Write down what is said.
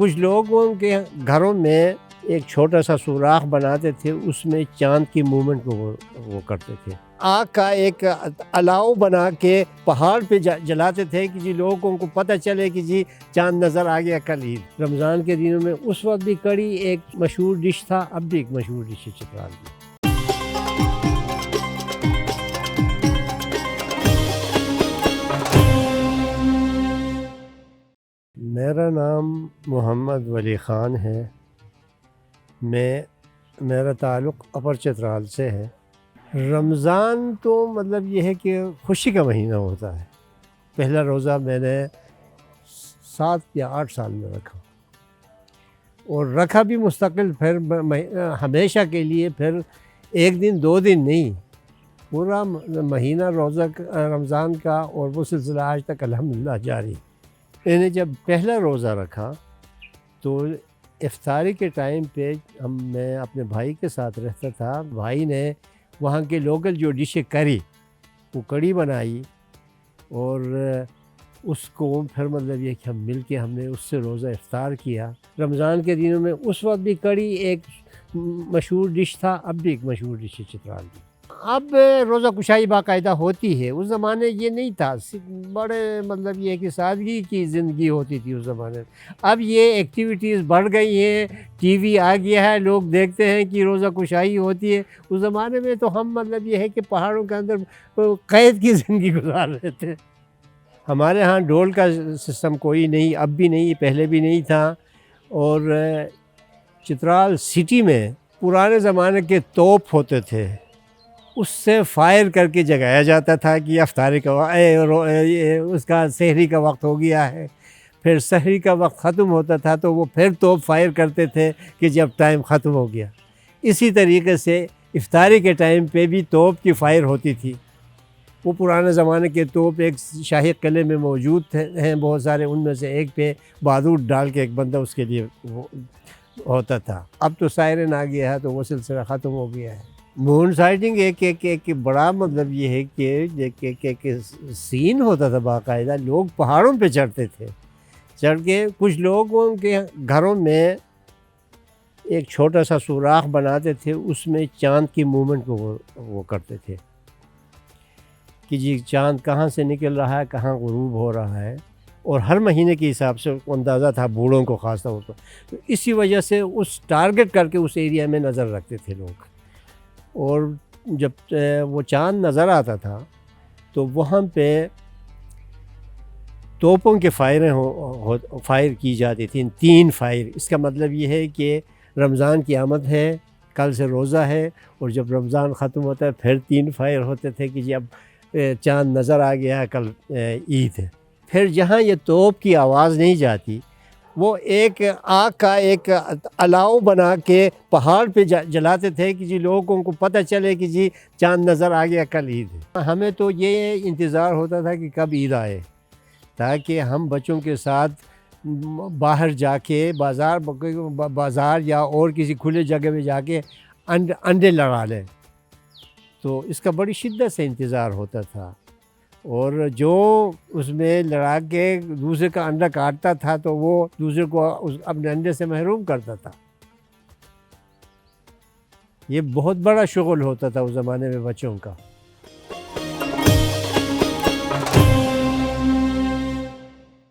کچھ لوگوں کے گھروں میں ایک چھوٹا سا سوراخ بناتے تھے، اس میں چاند کی موومنٹ کو وہ کرتے تھے۔ آگ کا ایک الاؤ بنا کے پہاڑ پہ جلاتے تھے کہ جی لوگوں کو پتہ چلے کہ جی چاند نظر آ گیا کل عید۔ رمضان کے دنوں میں اس وقت بھی کڑی ایک مشہور ڈش تھا، اب بھی ایک مشہور ڈش ہے چترال کی۔ میرا نام محمد ولی خان ہے۔ میرا تعلق اپر چترال سے ہے۔ رمضان تو مطلب یہ ہے کہ خوشی کا مہینہ ہوتا ہے۔ پہلا روزہ میں نے 7 یا 8 سال میں رکھا، اور رکھا بھی مستقل، پھر ہمیشہ کے لیے، پھر ایک دن 2 دن نہیں، پورا مہینہ روزہ رمضان کا، اور وہ سلسلہ آج تک الحمدللہ جاری۔ میں نے جب پہلا روزہ رکھا تو افطاری کے ٹائم پہ میں اپنے بھائی کے ساتھ رہتا تھا۔ بھائی نے وہاں کے لوکل جو ڈشیں کری، وہ کڑی بنائی، اور اس کو پھر مطلب یہ کہ ہم مل کے ہم نے اس سے روزہ افطار کیا۔ رمضان کے دنوں میں اس وقت بھی کڑی ایک مشہور ڈش تھا، اب بھی ایک مشہور ڈش ہے چترال کی۔ اب روزہ کشائی باقاعدہ ہوتی ہے، اس زمانے یہ نہیں تھا، بڑے مطلب یہ کہ سادگی کی زندگی ہوتی تھی اس زمانے میں۔ اب یہ ایکٹیویٹیز بڑھ گئی ہیں، ٹی وی آ گیا ہے، لوگ دیکھتے ہیں کہ روزہ کشائی ہوتی ہے۔ اس زمانے میں تو ہم مطلب یہ ہے کہ پہاڑوں کے اندر قید کی زندگی گزار رہے تھے۔ ہمارے ہاں ڈھول کا سسٹم کوئی نہیں، اب بھی نہیں، پہلے بھی نہیں تھا، اور چترال سٹی میں پرانے زمانے کے توپ ہوتے تھے، اس سے فائر کر کے جگایا جاتا تھا کہ افطاری کا اس کا سحری کا وقت ہو گیا ہے۔ پھر سحری کا وقت ختم ہوتا تھا تو وہ پھر توپ فائر کرتے تھے کہ جب ٹائم ختم ہو گیا۔ اسی طریقے سے افطاری کے ٹائم پہ بھی توپ کی فائر ہوتی تھی۔ وہ پرانے زمانے کے توپ ایک شاہی قلعے میں موجود ہیں بہت سارے، ان میں سے ایک پہ بارود ڈال کے ایک بندہ اس کے لیے ہوتا تھا۔ اب تو سائرن آ گیا ہے تو وہ سلسلہ ختم ہو گیا ہے۔ مون سائٹنگ ایک بڑا مطلب یہ ہے کہ سین ہوتا تھا باقاعدہ، لوگ پہاڑوں پہ چڑھتے تھے، چڑھ کے کچھ لوگوں کے گھروں میں ایک چھوٹا سا سوراخ بناتے تھے، اس میں چاند کی موومنٹ کو وہ کرتے تھے کہ جی چاند کہاں سے نکل رہا ہے، کہاں غروب ہو رہا ہے، اور ہر مہینے کے حساب سے اندازہ تھا بوڑھوں کو خاص طور پر، تو اسی وجہ سے اس ٹارگٹ کر کے اس ایریا میں نظر رکھتے تھے لوگ۔ اور جب وہ چاند نظر آتا تھا تو وہاں پہ توپوں کے فائر کی جاتی تھیں، 3 فائر۔ اس کا مطلب یہ ہے کہ رمضان کی آمد ہے، کل سے روزہ ہے، اور جب رمضان ختم ہوتا ہے پھر 3 فائر ہوتے تھے کہ جی اب چاند نظر آ گیا ہے، کل عید ہے۔ پھر جہاں یہ توپ کی آواز نہیں جاتی، وہ ایک آگ کا ایک الاؤ بنا کے پہاڑ پہ جلاتے تھے کہ جی لوگوں کو پتہ چلے کہ جی چاند نظر آ گیا کل عید ہے۔ ہمیں تو یہ انتظار ہوتا تھا کہ کب عید آئے، تاکہ ہم بچوں کے ساتھ باہر جا کے بازار یا اور کسی کھلے جگہ میں جا کے انڈے لڑا لیں۔ تو اس کا بڑی شدت سے انتظار ہوتا تھا، اور جو اس میں لڑا کے دوسرے کا انڈا کاٹتا تھا تو وہ دوسرے کو اپنے انڈے سے محروم کرتا تھا۔ یہ بہت بڑا شغل ہوتا تھا اس زمانے میں بچوں کا۔